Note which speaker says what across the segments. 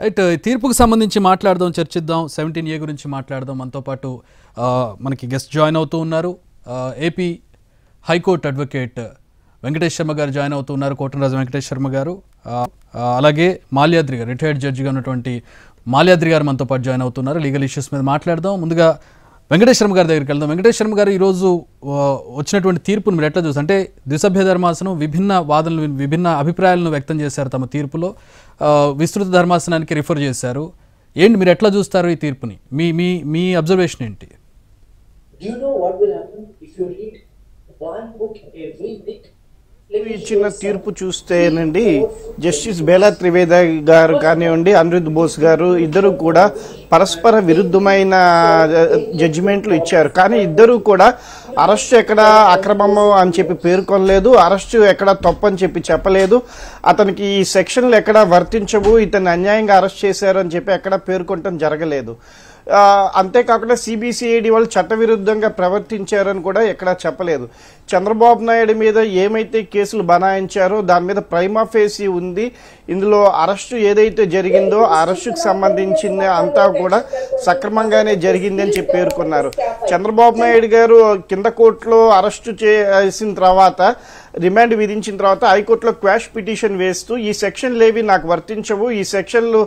Speaker 1: Right తీర్పుకు సంబంధించి మాట్లాడదాం, చర్చిద్దాం. 17A గురించి మాట్లాడదాం. మనతో పాటు మనకి గెస్ట్ జాయిన్ అవుతూ ఉన్నారు. AP high court advocate Venkatesh Sharma గారు జాయిన్ అవుతూ ఉన్నారు. కోటంరాజు వెంకటేష్ శర్మ గారు, అలాగే మాల్యాద్రి గారు, రిటైర్డ్ జడ్జిగా ఉన్నటువంటి మాల్యాద్రి గారు మనతో పాటు జాయిన్ అవుతున్నారు. లీగల్ ఇష్యూస్ మీద మాట్లాడదాం. ముందుగా వెంకటేష్ శర్మ గారి దగ్గరికి వెళ్దాం. వెంకటేష్ శర్మ గారు, ఈరోజు వచ్చినటువంటి తీర్పును మీరు ఎట్లా చూస్తారు? అంటే ద్విసభ్య ధర్మాసనం విభిన్న వాదనలు, విభిన్న అభిప్రాయాలను వ్యక్తం చేశారు తమ తీర్పులో. విస్తృత ధర్మాసనానికి రిఫర్ చేశారు. ఏంటి, మీరు ఎట్లా చూస్తారు ఈ తీర్పుని? మీ మీ మీ అబ్జర్వేషన్ ఏంటి?
Speaker 2: ఇచ్చిన తీర్పు చూస్తేనండి, జస్టిస్ బేలా త్రివేది గారు కానివ్వండి, అనిరుద్ బోస్ గారు, ఇద్దరు కూడా పరస్పర విరుద్ధమైన జడ్జిమెంట్లు ఇచ్చారు. కానీ ఇద్దరు కూడా అరెస్టు ఎక్కడ అక్రమము అని చెప్పి పేర్కొనలేదు, అరెస్టు ఎక్కడ తప్పు అని చెప్పి చెప్పలేదు, అతనికి ఈ సెక్షన్లు ఎక్కడ వర్తించవు, ఇతన్ని అన్యాయంగా అరెస్ట్ చేశారు అని చెప్పి ఎక్కడ పేర్కొనటం జరగలేదు. అంతేకాకుండా సిబిసిఐడి వాళ్ళు చట్టవిరుద్ధంగా ప్రవర్తించారని కూడా ఎక్కడా చెప్పలేదు. చంద్రబాబు నాయుడు మీద ఏమైతే కేసులు బనాయించారో దాని మీద ప్రైమా ఫేసి ఉంది. ఇందులో అరెస్టు ఏదైతే జరిగిందో ఆ అరెస్టుకు సంబంధించిన అంతా కూడా సక్రమంగానే జరిగింది అని చెప్పి పేర్కొన్నారు. చంద్రబాబు నాయుడు గారు కింద కోర్టులో అరెస్టు చేసిన తర్వాత, రిమాండ్ విధించిన తర్వాత హైకోర్టులో క్వాష్ పిటిషన్ వేస్తూ ఈ సెక్షన్లు ఏవి నాకు వర్తించవు, ఈ సెక్షన్లు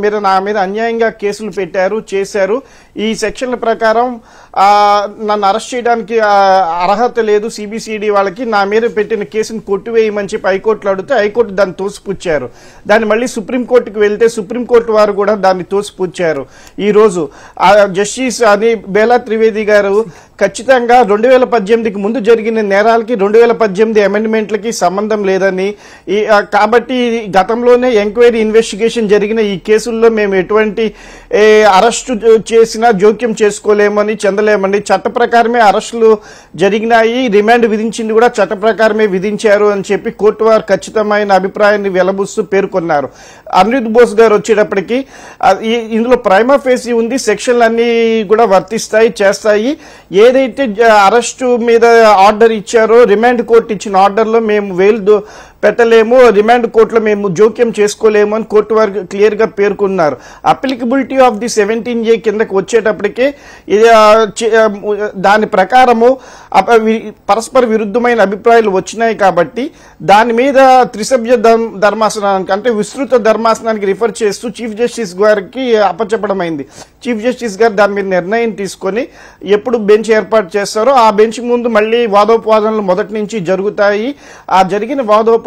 Speaker 2: మీరు నా మీద అన్యాయంగా కేసులు పెట్టారు, చేశారు, ఈ సెక్షన్ల ప్రకారం నన్ను అరెస్ట్ చేయడానికి అర్హత లేదు సిబిసిఐడి వాళ్ళకి, నా మీద పెట్టిన కేసును కొట్టివేయమని చెప్పి హైకోర్టులో అడిగితే హైకోర్టు దాన్ని తోసిపుచ్చారు. దాన్ని మళ్ళీ సుప్రీంకోర్టుకు వెళ్తే సుప్రీంకోర్టు వారు కూడా దాన్ని తోసిపుచ్చారు. ఈ రోజు జస్టిస్ అని బేలా త్రివేది గారు ఖచ్చితంగా 2018కి ముందు జరిగిన నేరాలకి 2018 అమెండ్మెంట్లకి సంబంధం లేదని, కాబట్టి గతంలోనే ఎంక్వైరీ ఇన్వెస్టిగేషన్ జరిగిన ఈ కేసుల్లో మేము ఎటువంటి అరెస్టు చేసినా జోక్యం చేసుకోలేమని, చెందలేమని, చట్ట ప్రకారమే అరెస్టులు జరిగినాయి, రిమాండ్ విధించింది కూడా చట్ట ప్రకారమే విధించారు అని చెప్పి కోర్టు వారు ఖచ్చితమైన అభిప్రాయాన్ని వెలబుస్తూ పేర్కొన్నారు. అనిరుద్ బోస్ గారు వచ్చేటప్పటికి ఇందులో ప్రైమా ఫేసి ఉంది, సెక్షన్లు అన్ని కూడా వర్తిస్తాయి, చేస్తాయి, ఏదైతే అరెస్టు మీద ఆర్డర్ ఇచ్చారో రిమాండ్ కోర్టు ఇచ్చిన ఆర్డర్లో మేము వేలు పెట్టలేము, రిమాండ్ కోర్టులో మేము జోక్యం చేసుకోలేము అని కోర్టు వారు క్లియర్ గా పేర్కొన్నారు. అప్లికబిలిటీ ఆఫ్ ది 17A కిందకి వచ్చేటప్పటికే దాని ప్రకారము పరస్పర విరుద్ధమైన అభిప్రాయాలు వచ్చినాయి కాబట్టి దాని మీద త్రిసభ్య ధర్మాసనానికి, అంటే విస్తృత ధర్మాసనానికి రిఫర్ చేస్తూ చీఫ్ జస్టిస్ గారికి అప్పచెప్పడమైంది. చీఫ్ జస్టిస్ గారు దాని మీద నిర్ణయం తీసుకొని ఎప్పుడు బెంచ్ ఏర్పాటు చేస్తారో ఆ బెంచ్ ముందు మళ్ళీ వాదోపవాదనలు మొదటి నుంచి జరుగుతాయి. ఆ జరిగిన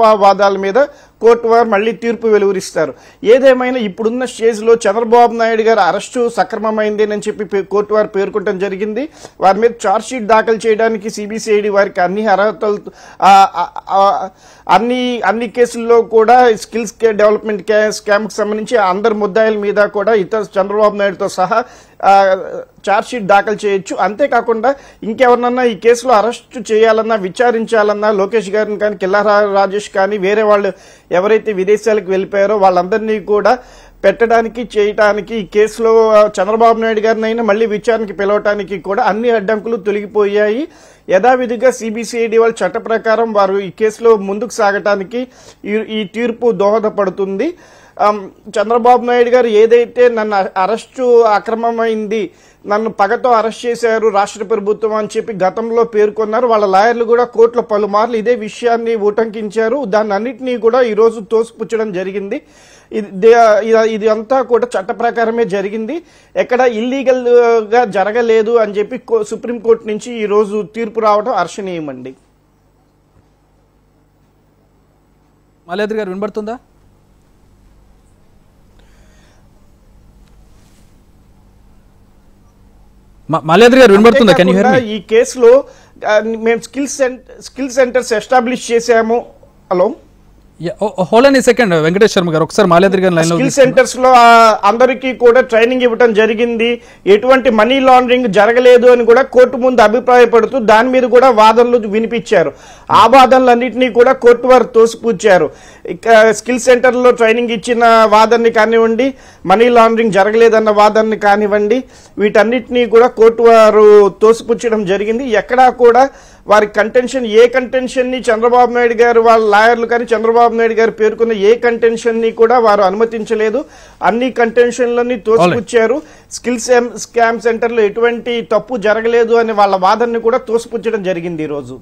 Speaker 2: వాదాల మీద కోర్టు వారు మళ్ళీ తీర్పు వెలువరిస్తారు. ఏదేమైనా ఇప్పుడున్న స్టేజ్ లో చంద్రబాబు నాయుడు గారు అరెస్టు సక్రమమైంది అని చెప్పి కోర్టు వారు పేర్కొనడం జరిగింది. వారి మీద ఛార్జ్ షీట్ దాఖలు చేయడానికి సిబిసిఐడి వారికి అన్ని అర్హతలు, అన్ని కేసుల్లో కూడా స్కిల్స్ డెవలప్మెంట్ స్కామ్ కు సంబంధించి అందరి ముద్దాయిల మీద కూడా ఇతర చంద్రబాబు నాయుడుతో సహా ఛార్జ్ షీట్ దాఖలు చేయొచ్చు. అంతేకాకుండా ఇంకెవరినన్నా ఈ కేసులో అరెస్టు చేయాలన్నా, విచారించాలన్నా, లోకేష్ గారిని కానీ, కిల్లారా రాజేష్ కానీ, వేరే వాళ్ళు ఎవరైతే విదేశాలకు వెళ్ళిపోయారో వాళ్ళందరినీ కూడా పెట్టడానికి, చేయటానికి, ఈ కేసులో చంద్రబాబు నాయుడు గారిని అయినా మళ్ళీ విచారణకి పిలవటానికి కూడా అన్ని అడ్డంకులు తొలగిపోయాయి. యథావిధిగా సిబిసిఐడి వాళ్ళ చట్ట ప్రకారం వారు ఈ కేసులో ముందుకు సాగటానికి ఈ తీర్పు దోహదపడుతుంది. చంద్రబాబు నాయుడు గారు ఏదైతే నన్ను అరెస్టు అక్రమమైంది, నన్ను పగతో అరెస్ట్ చేశారు రాష్ట్ర ప్రభుత్వం అని చెప్పి గతంలో పేర్కొన్నారు. వాళ్ళ లాయర్లు కూడా కోర్టులో పలుమార్లు ఇదే విషయాన్ని ఉటంకించారు. దాన్ని అన్నింటినీ కూడా ఈరోజు తోసిపుచ్చడం జరిగింది. ఇది అంతా కూడా చట్ట ప్రకారమే జరిగింది, ఎక్కడ ఇల్లీగల్ గా జరగలేదు అని చెప్పి సుప్రీంకోర్టు నుంచి ఈ రోజు తీర్పు రావడం హర్షణీయమండి.
Speaker 1: మాల్యాద్రి గారు వినబడుతుందా? మాల్యాద్రి గారు వినబడుతుందా? కెన్ యు హియర్ మీ?
Speaker 2: ఈ కేసులో మేము స్కిల్ సెంటర్స్ ఎస్టాబ్లిష్ చేశాము. Hello,
Speaker 1: hold on a second Venkatesh Sharma గారు, ఒకసారి మాల్యాద్రి గారు లైన్ లో.
Speaker 2: స్కిల్ సెంటర్స్ లో అందరికీ కూడా ట్రైనింగ్ ఇవ్వడం జరిగింది, ఎటువంటి మనీ లాండరింగ్ జరగలేదు అని కూడా కోర్టు ముందు అభిప్రాయపడుతూ దాని మీద కూడా వాదనలు వినిపించారు. ఆ వాదనలన్నింటినీ కూడా కోర్టు వారు తోసిపుచ్చారు. స్కిల్ సెంటర్ లో ట్రైనింగ్ ఇచ్చిన వాదనని కానివ్వండి, మనీ లాండరింగ్ జరగలేదన్న వాదనని కానివ్వండి, వీటన్నిటినీ కూడా కోర్టు వారు తోసిపుచ్చడం జరిగింది. ఎక్కడా కూడా వారి కంటెన్షన్ ఏ కంటెన్షన్ ని చంద్రబాబు నాయుడు గారు వాళ్ళ లాయర్లు కానీ చంద్రబాబు నాయుడు గారు పేర్కొన్న ఏ కంటెన్షన్ ని కూడా వారు అనుమతించలేదు. అన్ని కంటెన్షన్లని తోసిపుచ్చారు. స్కిల్స్ స్కామ్ సెంటర్ లో ఎటువంటి తప్పు జరగలేదు అనే వాళ్ళ వాదనని కూడా తోసిపుచ్చడం జరిగింది ఈ రోజు.